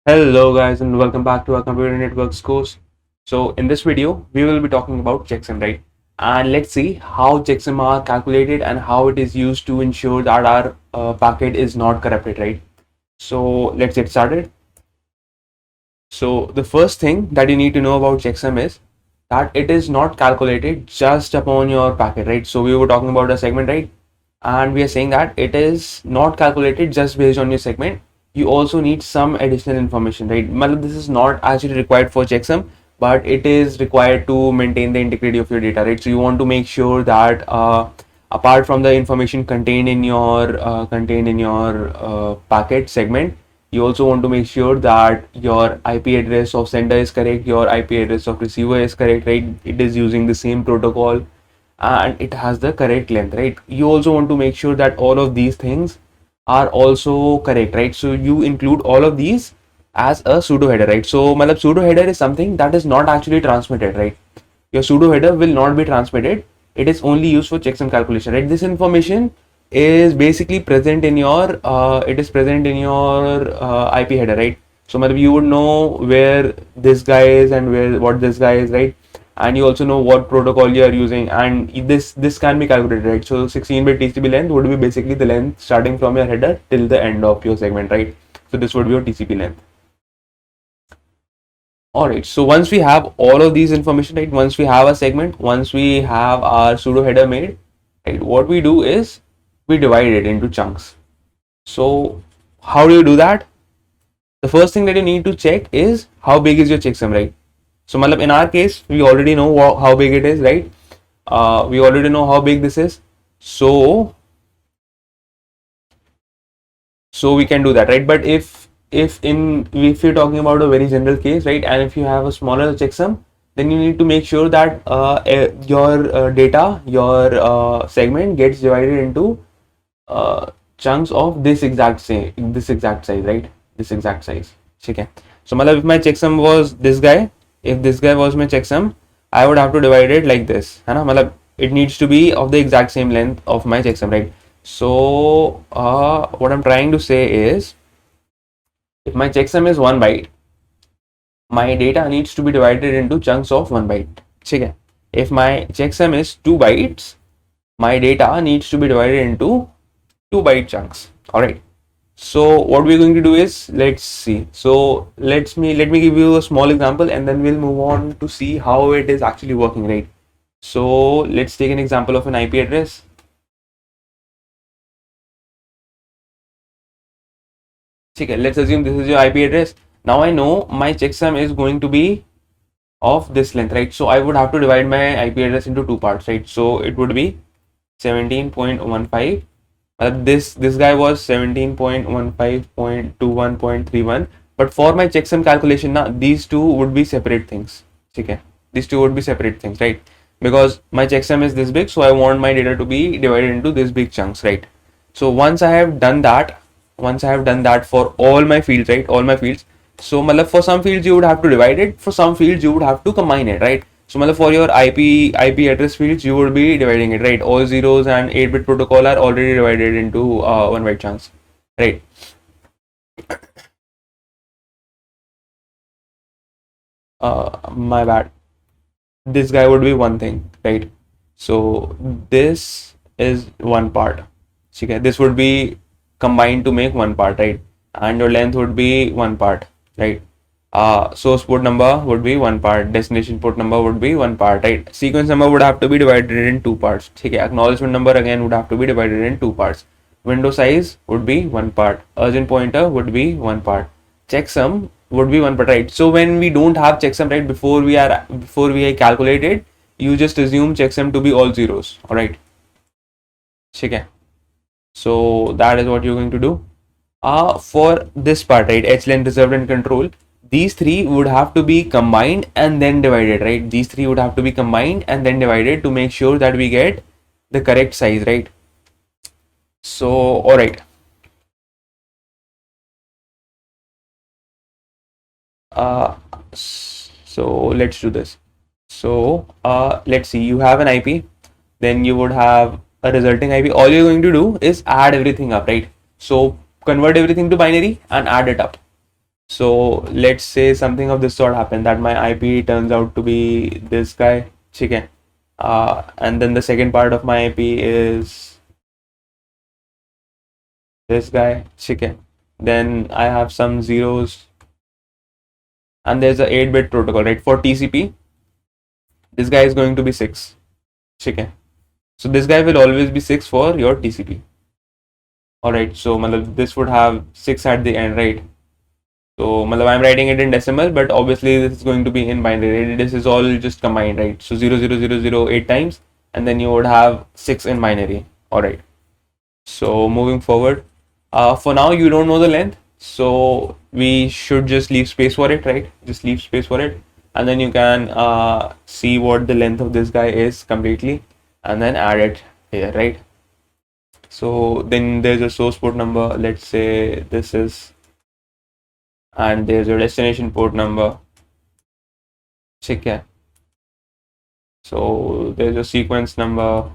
Hello guys and welcome back to our computer networks course. So in this video we will be talking about checksum, right? And let's see how checksum are calculated and how it is used to ensure that our packet is not corrupted, right? So let's get started. So the first thing that you need to know about checksum is that it is not calculated just upon your packet, right? So we were talking about a segment, right? And we are saying that it is not calculated just based on your segment. You also need some additional information, right? This is not actually required for checksum, but it is required to maintain the integrity of your data, right? So you want to make sure that apart from the information contained in your packet segment, you also want to make sure that your IP address of sender is correct, your IP address of receiver is correct, right? It is using the same protocol and it has the correct length, right? You also want to make sure that all of these things are also correct, right? So you include all of these as a pseudo header, right? So pseudo header is something that is not actually transmitted, right? Your pseudo header will not be transmitted. It is only used for checksum calculation, right? This information is basically present in your IP header, right? So you would know where this guy is and where what this guy is, right? And you also know what protocol you are using, and this can be calculated, right? So 16-bit TCP length would be basically the length starting from your header till the end of your segment, right? So this would be your TCP length. All right, so once we have all of these information, right, once we have a segment, once we have our pseudo header made, right, what we do is we divide it into chunks. So how do you do that? The first thing that you need to check is how big is your checksum, right? So in our case, we already know how big it is, right? We already know how big this is. So we can do that, right? But if you're talking about a very general case, right, and if you have a smaller checksum, then you need to make sure that your your segment gets divided into chunks of this exact size, right? This exact size. Okay. So if my checksum was this guy, if this guy was my checksum, I would have to divide it like this, है ना? It needs to be of the exact same length of my checksum, right? So what I'm trying to say is, if my checksum is 1 byte, my data needs to be divided into chunks of 1 byte. Okay. If my checksum is 2 bytes, my data needs to be divided into 2 byte chunks. All right. So what we're going to do is, let's see. So let me give you a small example, and then we'll move on to see how it is actually working, right? So let's take an example of an IP address. Okay, let's assume this is your IP address. Now I know my checksum is going to be of this length, right? So I would have to divide my IP address into two parts, right? So it would be 17.15. This guy was 17.15.21.31. But for my checksum calculation, now these two would be separate things. Okay, these two would be separate things, right? Because my checksum is this big, so I want my data to be divided into this big chunks, right? So once I have done that, for all my fields, right? All my fields. So for some fields you would have to divide it. For some fields you would have to combine it, right? So for your IP address fields, you would be dividing it, right? All zeros and 8-bit protocol are already divided into 1 byte chunks, right? My bad. This guy would be one thing, right? So this is one part. Okay, this would be combined to make one part, right? And your length would be one part, right? Source port number would be one part, destination port number would be one part, right? Sequence number would have to be divided in two parts. Okay, acknowledgement number again would have to be divided in two parts. Window size would be one part. Urgent pointer would be one part. Checksum would be one part, right? So when we don't have checksum, right, before we calculate it, you just assume checksum to be all zeros. All right. Okay. So that is what you're going to do. For this part, right, H length, reserved, and control, these three would have to be combined and then divided, right? These three would have to be combined and then divided to make sure that we get the correct size, right? So all right. So let's do this. So let's see, you have an IP, then you would have a resulting IP. All you're going to do is add everything up, right? So convert everything to binary and add it up. So let's say something of this sort happened, that my IP turns out to be this guy, chicken. And then the second part of my IP is this guy, chicken. Then I have some zeros, and there's a 8-bit protocol, right? For TCP, this guy is going to be 6, chicken. So this guy will always be 6 for your TCP. All right. So this would have 6 at the end, right? So I'm writing it in decimal, but obviously this is going to be in binary, right? This is all just combined, right? So 00008 times, and then you would have 6 in binary. All right. So moving forward, for now you don't know the length, so we should just leave space for it, right? Just leave space for it, and then you can see what the length of this guy is completely, and then add it here, right? So then there's a source port number. Let's say this is, and there's a destination port number. Okay. So there's a sequence number.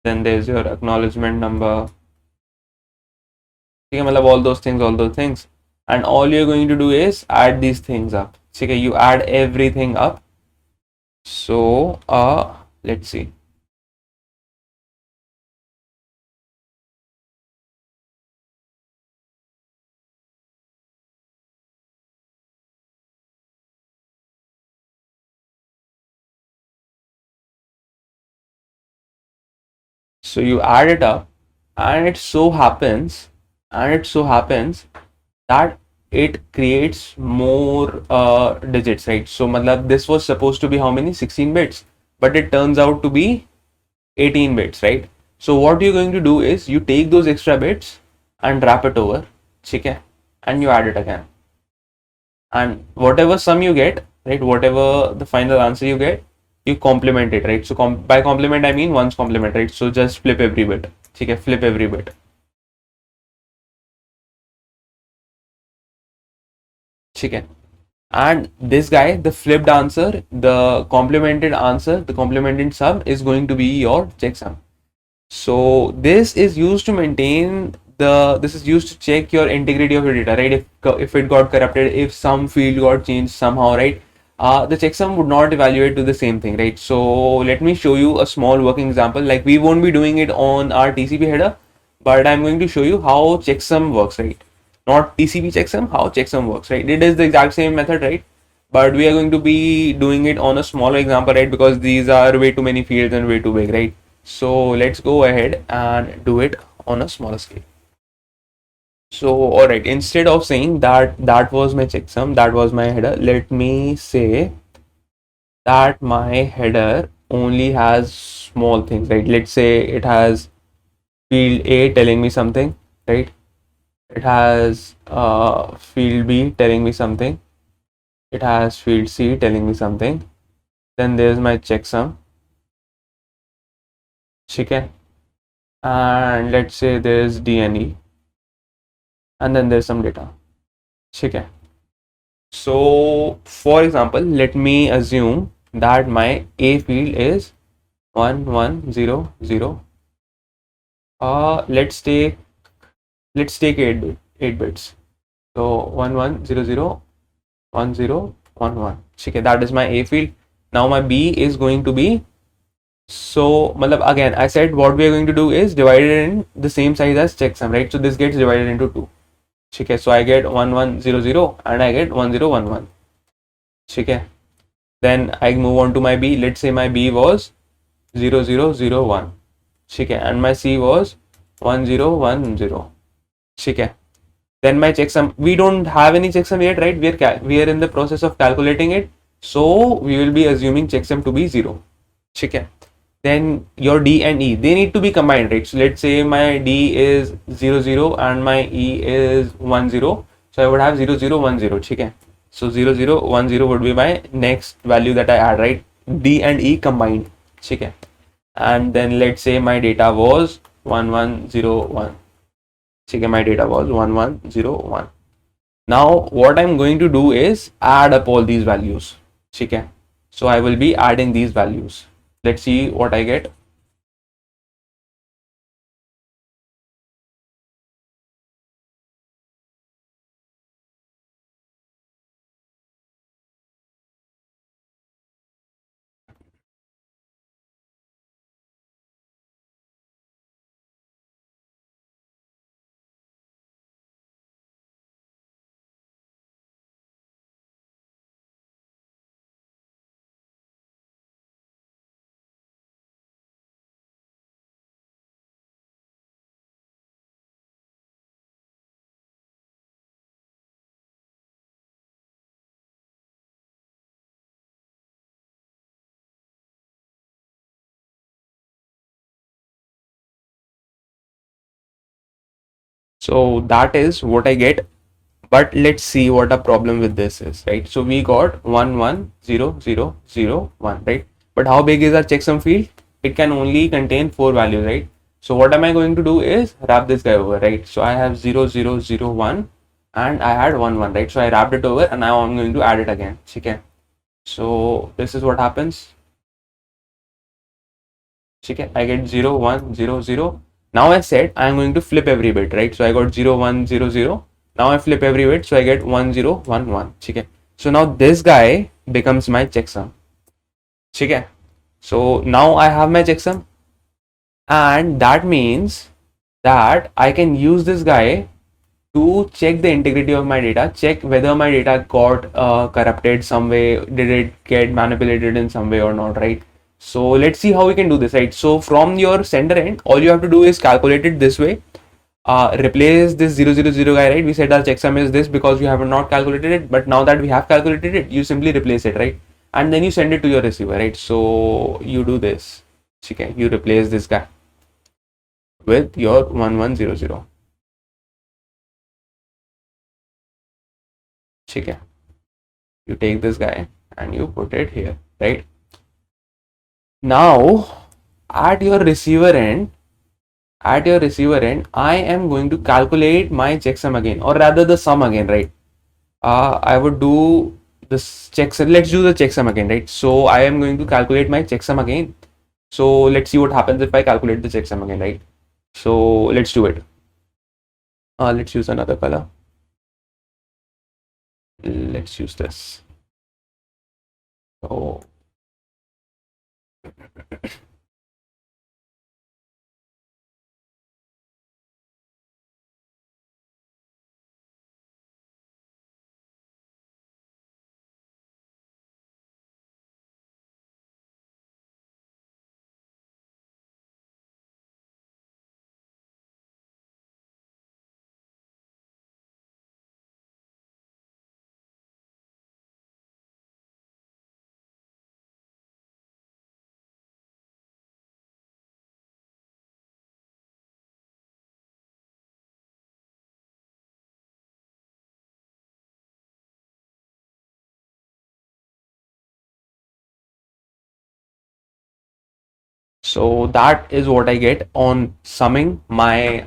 Then there's your acknowledgement number. Okay, all those things, and all you're going to do is add these things up. Okay, you add everything up. So let's see. So you add it up, and it so happens that it creates more digits, right? So this was supposed to be how many? 16 bits, but it turns out to be 18 bits, right? So what you're going to do is you take those extra bits and wrap it over, okay, and you add it again, and whatever sum you get, right, whatever the final answer you get, you complement it, right? So by complement I mean ones complement, right? So just flip every bit, okay, flip every bit, okay. And this guy, the flipped answer, the complemented answer, the complemented sum is going to be your checksum. So this is used to maintain this is used to check your integrity of your data, right? If it got corrupted, if some field got changed somehow, right? The checksum would not evaluate to the same thing, right? So let me show you a small working example. Like, we won't be doing it on our TCP header, but I'm going to show you how checksum works, right? Not TCP checksum, how checksum works, right? It is the exact same method, right? But we are going to be doing it on a smaller example, right? Because these are way too many fields and way too big, right? So let's go ahead and do it on a smaller scale. So, all right, instead of saying that that was my checksum, that was my header, let me say that my header only has small things, right? Let's say it has field A telling me something, right? It has field B telling me something. It has field C telling me something. Then there's my checksum, chicken, and let's say there's D and E, and then there's some data, chicken. So for example, let me assume that my A field is 1100. Let's take 8 bits. So 11001011. Okay, that is my A field. Now my B is going to be, so again I said what we are going to do is divide it in the same size as checksum, right? So this gets divided into 2. Okay, so I get 1100 and I get 1011. Okay. Then I move on to my B. Let's say my B was 0001. Okay, and my C was 1010. Okay. Then my checksum, we don't have any checksum yet, right? We are in the process of calculating it, so we will be assuming checksum to be 0. Okay. Then your D and E, they need to be combined, right? So let's say my D is 00 and my E is 10. So I would have 0010. Okay. So 0010 would be my next value that I add, right? D and E combined. Okay. And then let's say my data was 1101. Okay, my data was 1101. Now what I'm going to do is add up all these values. Okay. So I will be adding these values. Let's see what I get. So that is what I get. But let's see what the problem with this is, right? So we got 1 1 0 0 0 1, right? But how big is our checksum field? It can only contain 4 values, right? So what am I going to do is wrap this guy over, right? So I have 0 0 0 1 and I had 1 1, right? So I wrapped it over and now I'm going to add it again. Okay. So this is what happens. Okay, I get 0 1 0 0. Now I said I'm going to flip every bit, right? So I got 0 1 0 0. Now I flip every bit, so I get 1 0 1 1. Okay. So now this guy becomes my checksum. Okay. So now I have my checksum, and that means that I can use this guy to check the integrity of my data, check whether my data got corrupted some way, did it get manipulated in some way or not, right? So let's see how we can do this, right? So from your sender end, all you have to do is calculate it this way. Replace this 000 guy, right? We said our checksum is this because we have not calculated it, but now that we have calculated it, you simply replace it, right? And then you send it to your receiver, right? So you do this. Okay, you replace this guy with your 1100. Okay, you take this guy and you put it here, right? Now at your receiver end, I am going to calculate my checksum again, or rather the sum again, right? I would do this checksum. Let's do the checksum again, right? So I am going to calculate my checksum again. So let's see what happens if I calculate the checksum again, right? So let's do it. Let's use another color. Let's use this. So So that is what I get on summing my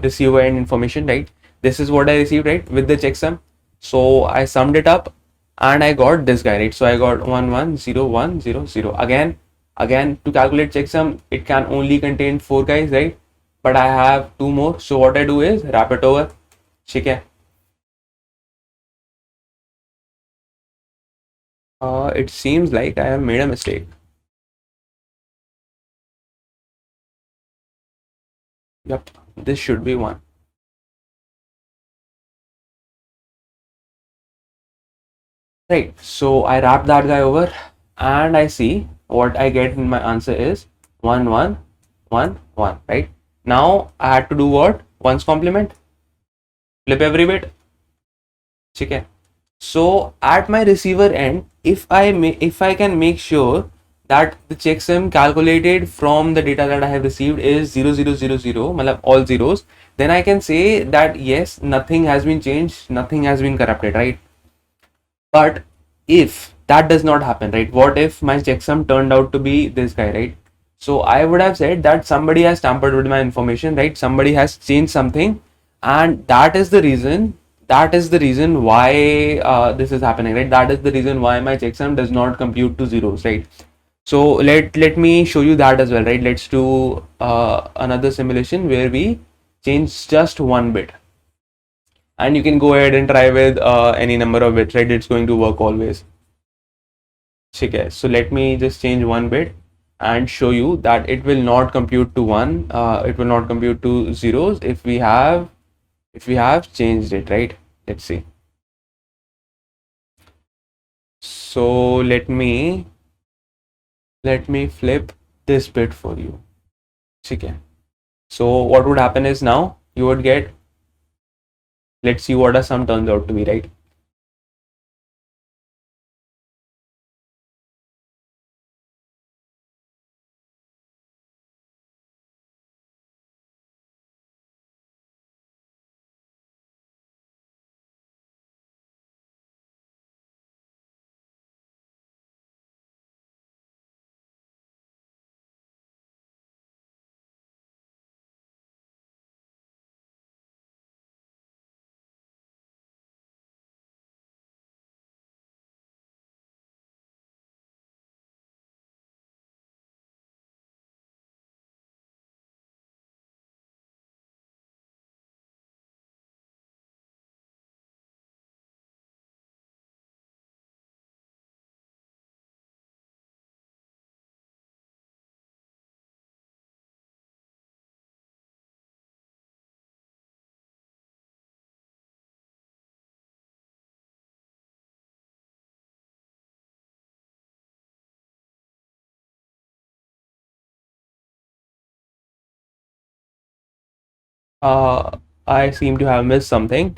receiver end information, right? This is what I received, right, with the checksum. So I summed it up and I got this guy, right? So I got 110100. Again, to calculate checksum, it can only contain 4 guys, right? But I have 2 more. So what I do is wrap it over. Okay. It seems like I have made a mistake. Yep, this should be 1. Right, so I wrap that guy over and I see what I get in my answer is 1 1 1 1, right? Now I had to do what? One's complement, flip every bit. Okay. So at my receiver end, if I can make sure that the checksum calculated from the data that I have received is 0000, matlab all zeros, then I can say that yes, nothing has been changed, nothing has been corrupted, right? But if that does not happen, right? What if my checksum turned out to be this guy, right? So I would have said that somebody has tampered with my information, right? Somebody has changed something, and that is the reason. That is the reason why this is happening, right? That is the reason why my checksum does not compute to zeros, right? So let me show you that as well, right? Let's do another simulation where we change just one bit, and you can go ahead and try with any number of bits, right? It's going to work always. Okay, so let me just change one bit and show you that it will not compute to 1. It will not compute to zeros if we have changed it, right? Let's see. So let me flip this bit for you. Okay. So what would happen is now you would get, let's see what a sum turns out to be, right? I seem to have missed something,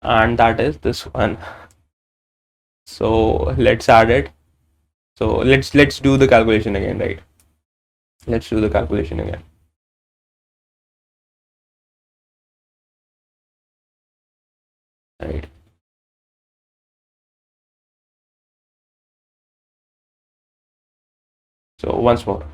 and that is this one. So let's add it. So let's do the calculation again, right? Let's do the calculation again. Right. So once more.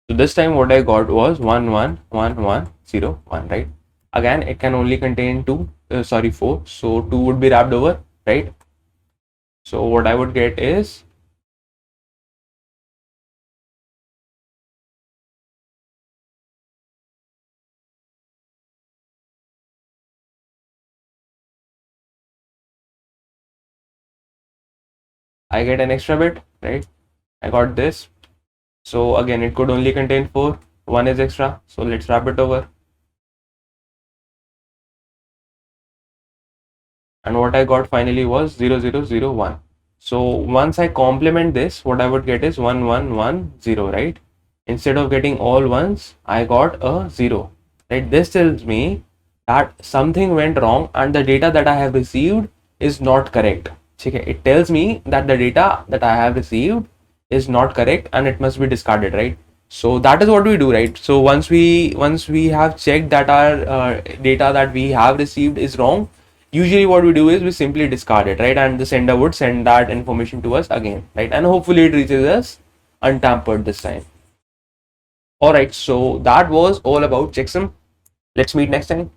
So this time what I got was 111101, right? Again, it can only contain four. So 2 would be wrapped over, right? So what I would get is I get an extra bit, right? I got this. So again, it could only contain 4. 1 is extra. So let's wrap it over. And what I got finally was 0001. So once I complement this, what I would get is 1110, right? Instead of getting all ones, I got a 0, right? This tells me that something went wrong and the data that I have received is not correct. Okay, it tells me that the data that I have received is not correct and it must be discarded, right? So that is what we do, right? So once we have checked that our data that we have received is wrong, usually what we do is we simply discard it, right? And the sender would send that information to us again, right? And hopefully it reaches us untampered this time. All right, so that was all about checksum. Let's meet next time.